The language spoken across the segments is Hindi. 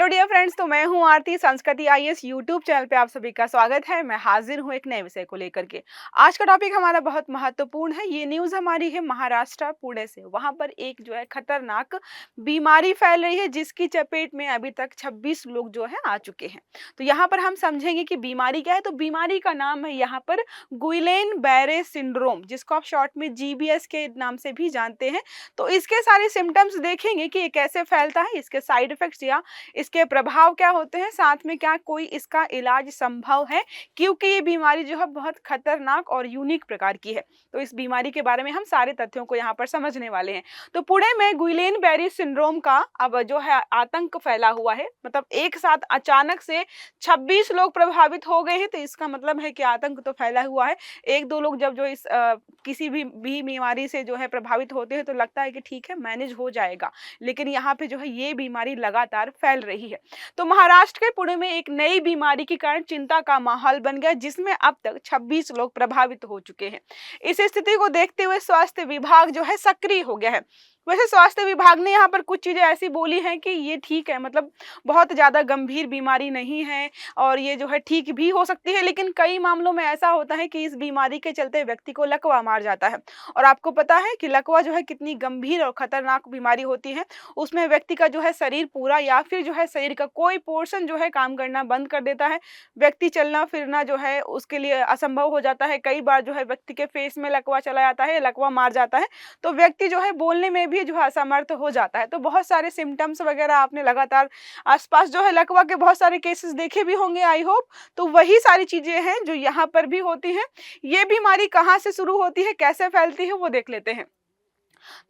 हेलो डियर फ्रेंड्स, तो मैं हूं आरती। संस्कृति आईएएस यूट्यूब चैनल पे आप सभी का स्वागत है। मैं हाजिर हूं एक नए विषय को लेकर के। आज का टॉपिक हमारा बहुत महत्वपूर्ण है। ये न्यूज़ हमारी है महाराष्ट्र पुणे से। वहां पर एक जो है खतरनाक बीमारी फैल रही है, जिसकी चपेट में अभी तक 26 लोग जो है आ चुके हैं। तो यहाँ पर हम समझेंगे कि बीमारी क्या है। तो बीमारी का नाम है यहाँ पर गुइलेन बैरे सिंड्रोम, जिसको आप शॉर्ट में जीबीएस के नाम से भी जानते हैं। तो इसके सारे सिम्टम्स देखेंगे कि ये कैसे फैलता है, इसके साइड इफेक्ट्स या इसके प्रभाव क्या होते हैं, साथ में क्या कोई इसका इलाज संभव है, क्योंकि ये बीमारी जो है बहुत खतरनाक और यूनिक प्रकार की है। तो इस बीमारी के बारे में हम सारे तथ्यों को यहाँ पर समझने वाले हैं। तो पुणे में गुइलेन बैरे सिंड्रोम का अब जो है आतंक फैला हुआ है। मतलब एक साथ अचानक से 26 लोग प्रभावित हो गए हैं। तो इसका मतलब है कि आतंक तो फैला हुआ है। एक दो लोग जब जो इस किसी भी बीमारी से जो है प्रभावित होते हैं तो लगता है कि ठीक है, मैनेज हो जाएगा, लेकिन यहाँ पे जो है ये बीमारी लगातार फैल रही है। तो महाराष्ट्र के पुणे में एक नई बीमारी के कारण चिंता का माहौल बन गया, जिसमें अब तक 26 लोग प्रभावित हो चुके हैं। इस स्थिति को देखते हुए स्वास्थ्य विभाग जो है सक्रिय हो गया है। वैसे स्वास्थ्य विभाग ने यहाँ पर कुछ चीजें ऐसी बोली हैं कि ये ठीक है, मतलब बहुत ज्यादा गंभीर बीमारी नहीं है और ये जो है ठीक भी हो सकती है, लेकिन कई मामलों में ऐसा होता है कि इस बीमारी के चलते व्यक्ति को लकवा मार जाता है। और आपको पता है कि लकवा जो है कितनी गंभीर और खतरनाक बीमारी होती है। उसमें व्यक्ति का जो है शरीर पूरा या फिर जो है शरीर का कोई पोर्शन जो है काम करना बंद कर देता है। व्यक्ति चलना फिरना जो है उसके लिए असंभव हो जाता है। कई बार जो है व्यक्ति के फेस में लकवा चला जाता है, लकवा मार जाता है, तो व्यक्ति जो है बोलने में भी जो है असमर्थ हो जाता है। तो बहुत सारे सिम्टम्स वगैरह आपने लगातार आसपास जो है लकवा के बहुत सारे केसेस देखे भी होंगे, आई होप। तो वही सारी चीजें हैं जो यहाँ पर भी होती हैं। ये बीमारी कहाँ से शुरू होती है, कैसे फैलती है, वो देख लेते हैं।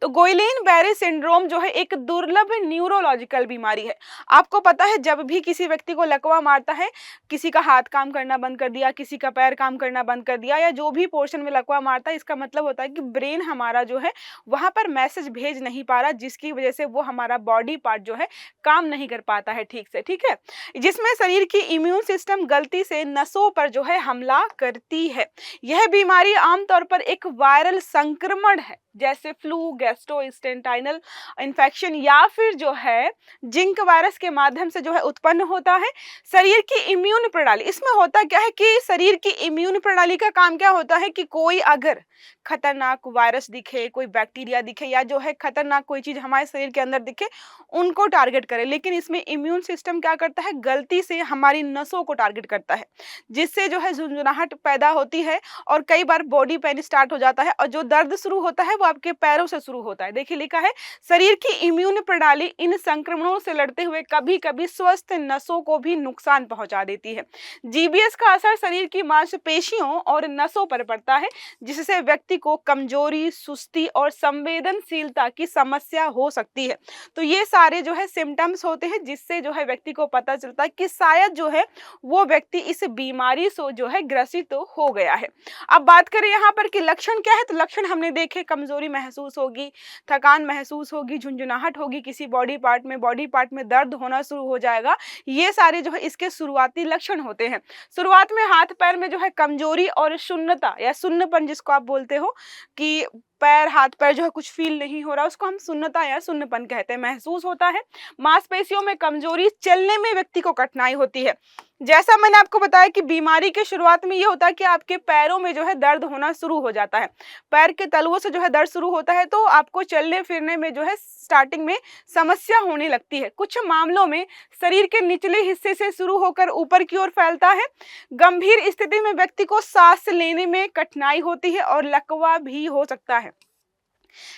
तो गुइलेन बैरे सिंड्रोम जो है एक दुर्लभ न्यूरोलॉजिकल बीमारी है। आपको पता है, जब भी किसी व्यक्ति को लकवा मारता है, किसी का हाथ काम करना बंद कर दिया, किसी का पैर काम करना बंद कर दिया, या जो भी पोर्शन में लकवा मारता है, इसका मतलब होता है कि ब्रेन हमारा जो है वहां पर मैसेज भेज नहीं पा रहा, जिसकी वजह से वो हमारा बॉडी पार्ट जो है काम नहीं कर पाता है ठीक से। ठीक है, जिसमें शरीर की इम्यून सिस्टम गलती से नसों पर जो है हमला करती है। यह बीमारी आमतौर पर एक वायरल संक्रमण है, जैसे फ्लू, गैस्ट्रोइंटेस्टाइनल इन्फेक्शन या फिर जो है जिंक वायरस के माध्यम से जो है उत्पन्न होता है। शरीर की इम्यून प्रणाली, इसमें होता क्या है कि शरीर की इम्यून प्रणाली का काम क्या होता है कि कोई अगर खतरनाक वायरस दिखे, कोई बैक्टीरिया दिखे, या जो है खतरनाक कोई चीज हमारे शरीर के अंदर दिखे, उनको टारगेट करे। लेकिन इसमें इम्यून सिस्टम क्या करता है, गलती से हमारी नसों को टारगेट करता है, जिससे जो है झुंझुनाहट पैदा होती है और कई बार बॉडी पेन स्टार्ट हो जाता है। और जो दर्द शुरू होता है वो आपके पैरों से शुरू होता है। देखिए लिखा है, शरीर की इम्यून प्रणाली इन संक्रमणों से लड़ते हुए कभी कभी स्वस्थ नसों को भी नुकसान पहुंचा देती है। जीबीएस का असर शरीर की मांसपेशियों और नसों पर पड़ता है, जिससे व्यक्ति को कमजोरी, सुस्ती और संवेदनशीलता की समस्या हो सकती है। तो ये सारे जो है सिम्टम्स होते हैं, जिससे जो है व्यक्ति को पता चलता है कि शायद जो है वो व्यक्ति इस बीमारी से जो है ग्रसित हो गया है। अब बात करें यहाँ पर कि लक्षण क्या है, तो लक्षण हमने देखे, कमजोरी महसूस होगी, थकान महसूस होगी, झुंझुनाहट होगी, किसी बॉडी पार्ट में दर्द होना शुरू हो जाएगा। ये सारे जो है इसके शुरुआती लक्षण होते हैं। शुरुआत में हाथ पैर में जो है कमजोरी और शून्यता या शून्यपन, जिसको आप बोलते हो कि पैर हाथ पैर जो है कुछ फील नहीं हो रहा, उसको हम शून्यता या शून्यपन कहते हैं, महसूस होता है। मांसपेशियों में कमजोरी, चलने में व्यक्ति को कठिनाई होती है। जैसा मैंने आपको बताया कि बीमारी के शुरुआत में ये होता है कि आपके पैरों में जो है दर्द होना शुरू हो जाता है, पैर के तलवों से जो है दर्द शुरू होता है, तो आपको चलने फिरने में जो है स्टार्टिंग में समस्या होने लगती है। कुछ मामलों में शरीर के निचले हिस्से से शुरू होकर ऊपर की ओर फैलता है। गंभीर स्थिति में व्यक्ति को सांस लेने में कठिनाई होती है और लकवा भी हो सकता है।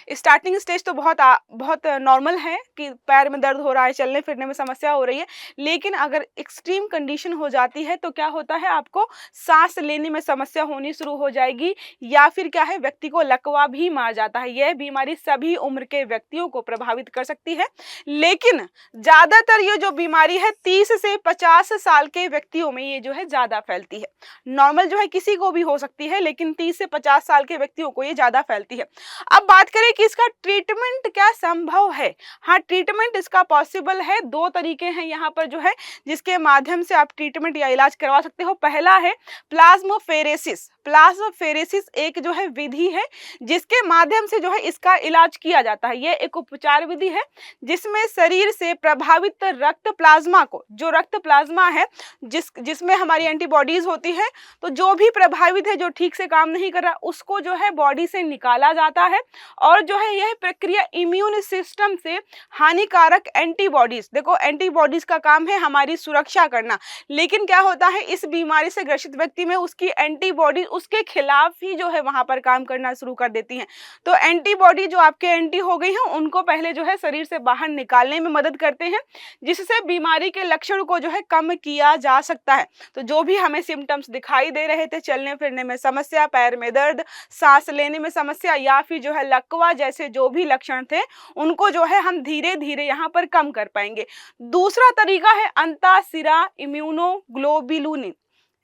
स्टार्टिंग स्टेज तो बहुत नॉर्मल है कि पैर में दर्द हो रहा है, चलने फिरने में समस्या हो रही है, लेकिन अगर एक्सट्रीम कंडीशन हो जाती है तो क्या होता है, आपको सांस लेने में समस्या होनी शुरू हो जाएगी, या फिर क्या है, व्यक्ति को लकवा भी मार जाता है। यह बीमारी सभी उम्र के व्यक्तियों को प्रभावित कर सकती है, लेकिन ज्यादातर ये जो बीमारी है 30 से 50 साल के व्यक्तियों में ये जो है ज्यादा फैलती है। नॉर्मल जो है किसी को भी हो सकती है, लेकिन 30 से 50 साल के व्यक्तियों को ये ज्यादा फैलती है। अब बात करें कि इसका ट्रीटमेंट क्या संभव है, हाँ ट्रीटमेंट इसका पॉसिबल है। दो तरीके हैं यहाँ पर जो है जिसके माध्यम से आप ट्रीटमेंट या इलाज करवा सकते हो। पहला है प्लाज्मोफेरेसिस। प्लाज्मोफेरेसिस एक जो है विधि है जिसके माध्यम से जो है इसका इलाज किया जाता है। यह एक उपचार विधि है जिसमें शरीर से प्रभावित रक्त प्लाज्मा को, जो रक्त प्लाज्मा है जिसमें हमारी एंटीबॉडीज होती है, तो जो भी प्रभावित है, जो ठीक से काम नहीं कर रहा, उसको जो है बॉडी से निकाला जाता है। और जो है यह प्रक्रिया इम्यून सिस्टम से हानिकारक एंटीबॉडीज, देखो एंटीबॉडीज का काम है हमारी सुरक्षा करना, लेकिन क्या होता है इस बीमारी से ग्रसित व्यक्ति में उसकी एंटीबॉडी उसके खिलाफ ही जो है वहां पर काम करना शुरू कर देती हैं। तो एंटीबॉडी जो आपके एंटी हो गई हैं उनको पहले जो है शरीर से बाहर निकालने में मदद करते हैं, जिससे बीमारी के लक्षण को जो है कम किया जा सकता है। तो जो भी हमें सिम्टम्स दिखाई दे रहे थे, चलने फिरने में समस्या, पैर में दर्द, सांस लेने में समस्या या फिर जो है लकवा जैसे जो भी लक्षण थे, उनको जो है हम धीरे धीरे यहाँ पर कम कर पाएंगे। दूसरा तरीका है अंतःशिरा इम्यूनोग्लोबुलिन।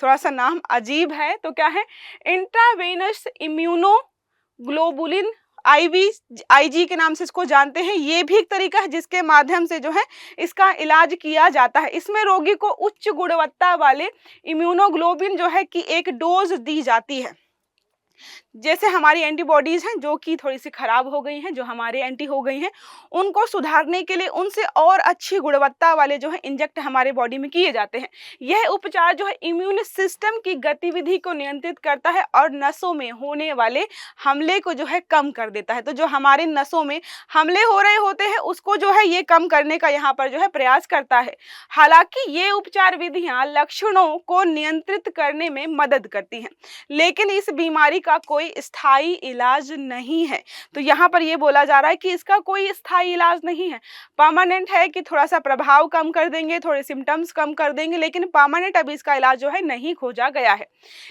थोड़ा सा नाम अजीब है, तो क्या है, इंट्रावेनस इम्यूनोग्लोबुलिन, आईजी के नाम से इसको जानते हैं। ये भी एक तरीका है जिसके माध्यम से जो है इसका इलाज किया जाता है। इसमें रोगी को उच्च गुणवत्ता वाले इम्यूनोग्लोबिन जो है कि एक डोज दी जाती है। जैसे हमारी एंटीबॉडीज हैं जो कि थोड़ी सी खराब हो गई हैं, जो हमारे एंटी हो गई हैं, उनको सुधारने के लिए उनसे और अच्छी गुणवत्ता वाले जो है इंजेक्ट हमारे बॉडी में किए जाते हैं। यह उपचार जो है इम्यून सिस्टम की गतिविधि को नियंत्रित करता है और नसों में होने वाले हमले को जो है कम कर देता है। तो जो हमारे नसों में हमले हो रहे होते हैं उसको जो है ये कम करने का यहाँ पर जो है प्रयास करता है। हालांकि ये उपचार विधियां लक्षणों को नियंत्रित करने में मदद करती हैं, लेकिन इस बीमारी का कोई स्थायी इलाज नहीं है। तो यहाँ पर ये बोला जा रहा है कि इसका कोई स्थायी इलाज नहीं है। परमानेंट है कि थोड़ा सा प्रभाव कम कर देंगे, थोड़े सिम्टम्स कम कर देंगे, लेकिन परमानेंट अभी इसका इलाज जो है नहीं खोजा गया है।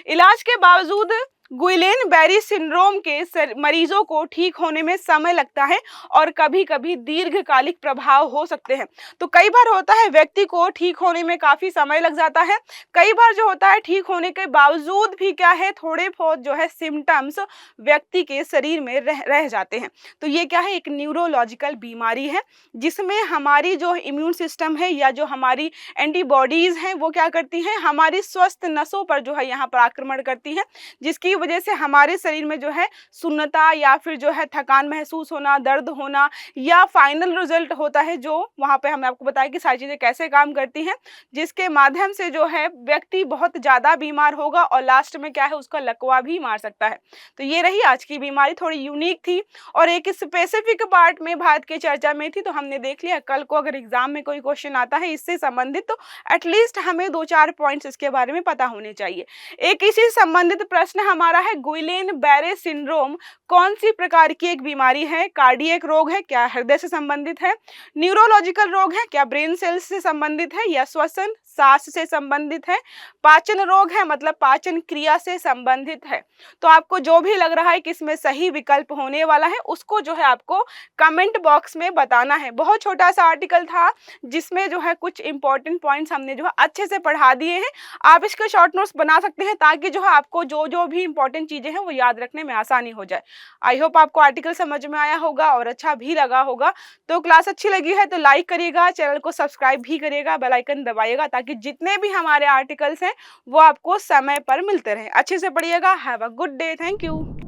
इलाज के बावजूद गुइलेन बेरी सिंड्रोम के मरीजों को ठीक होने में समय लगता है और कभी कभी दीर्घकालिक प्रभाव हो सकते हैं। तो कई बार होता है व्यक्ति को ठीक होने में काफ़ी समय लग जाता है, कई बार जो होता है ठीक होने के बावजूद भी क्या है थोड़े बहुत जो है सिम्टम्स व्यक्ति के शरीर में रह जाते हैं। तो ये क्या है, एक न्यूरोलॉजिकल बीमारी है जिसमें हमारी जो इम्यून सिस्टम है या जो हमारी एंटीबॉडीज़ हैं वो क्या करती हैं, हमारी स्वस्थ नसों पर जो है यहाँ पर आक्रमण करती हैं, जिसकी वजह से हमारे शरीर में जो है सुन्नता या फिर जो है थकान महसूस होना, दर्द होना, या फाइनल रिजल्ट होता है जो वहाँ पे हमने आपको बताया कि सारी चीज़ें कैसे काम करती हैं, जिसके माध्यम से जो है व्यक्ति बहुत ज़्यादा बीमार होगा और लास्ट में क्या है उसका लकवा भी मार सकता है। तो ये रही आज की बीमारी, थोड़ी यूनिक थी और एक स्पेसिफिक पार्ट में भारत की चर्चा में थी, तो हमने देख लिया। कल को अगर एग्जाम में कोई क्वेश्चन आता है इससे संबंधित तो एटलीस्ट हमें 2-4 पॉइंट्स इसके बारे में पता होने चाहिए। एक इसी संबंधित प्रश्न हमारा है, गुइलेन बेरे सिंड्रोम कौन सी प्रकार की एक बीमारी है? कार्डियक रोग है, क्या हृदय से संबंधित है? न्यूरोलॉजिकल रोग है, क्या ब्रेन सेल्स से संबंधित है या श्वसन सांस से संबंधित है? पाचन रोग है, मतलब पाचन क्रिया से संबंधित है। तो आपको जो भी लग रहा है कि इसमें सही विकल्प होने वाला है उसको जो है आपको कमेंट बॉक्स में बताना है। बहुत छोटा सा आर्टिकल था जिसमें जो है कुछ इंपॉर्टेंट पॉइंट्स हमने जो है अच्छे से पढ़ा दिए हैं। आप इसके शॉर्ट नोट्स बना सकते हैं ताकि जो है आपको जो भी इंपॉर्टेंट चीजें हैं वो याद रखने में आसानी हो जाए। आई होप आपको आर्टिकल समझ में आया होगा और अच्छा भी लगा होगा। तो क्लास अच्छी लगी है तो लाइक करिएगा, चैनल को सब्सक्राइब भी करिएगा, बेल आइकन दबाइएगा ताकि जितने भी हमारे आर्टिकल्स हैं वो आपको समय पर मिलते रहें। अच्छे से पढ़िएगा। Have a good day. Thank you.